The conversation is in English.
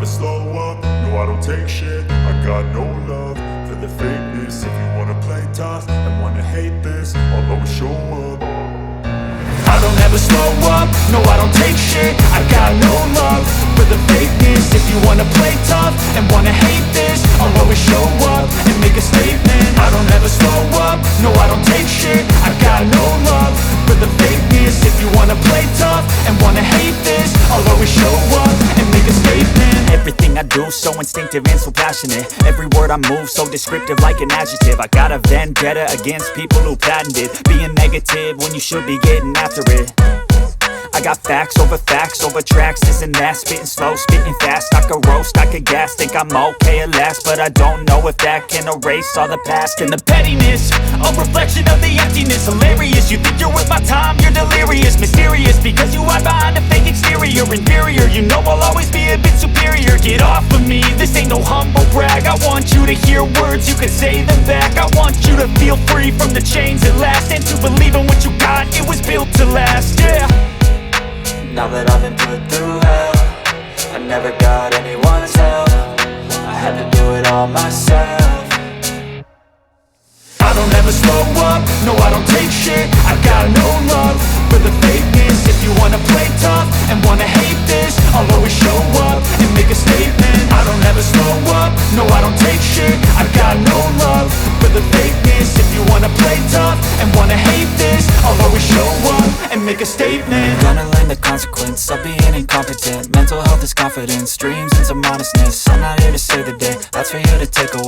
slow up, no I don't take shit. I got no love for the fakeness. If you wanna play tough and wanna hate this, I'll always show up. I don't ever slow up, no I don't take shit. I got no love for the fakeness. If you wanna play tough and wanna hate this, I'll always show up and make a statement. I don't ever slow up, no I don't take shit. I got no love for the fakeness. If you wanna play tough and wanna hate this, I'll always show up and make a statement. Everything I do so instinctive and so passionate. Every word I move so descriptive like an adjective. I got a vendetta against people who patented being negative when you should be getting after it. I got facts over tracks, this and that. Spitting slow, spitting fast, I could roast, I could gas. Think I'm okay at last, but I don't know if that can erase all the past. And the pettiness, a reflection of the emptiness. Hilarious, you think you're worth my time, you're delirious. Mysterious, because you hide behind a fake exterior. Inferior, you know I'll always be a bit superior. Get off of me, this ain't no humble brag. I want you to hear words, you can say them back. I want you to feel free from the chains at last, and to believe in what you got, it was built to last, yeah. Now that I've been put through hell, I never got anyone's help. I had to do it all myself. I don't ever slow up, no I don't take shit. I got no love for the fakeness. If you wanna play tough and wanna hate this, I'll always show up and make a statement. I don't ever slow up, no I don't take shit. I got no love for the fakeness. If you wanna play tough and wanna hate this, I'll always show up and make a statement. Gonna learn the consequence of being incompetent. Mental health is confidence, dreams and some honestness. I'm not here to save the day, that's for you to take away.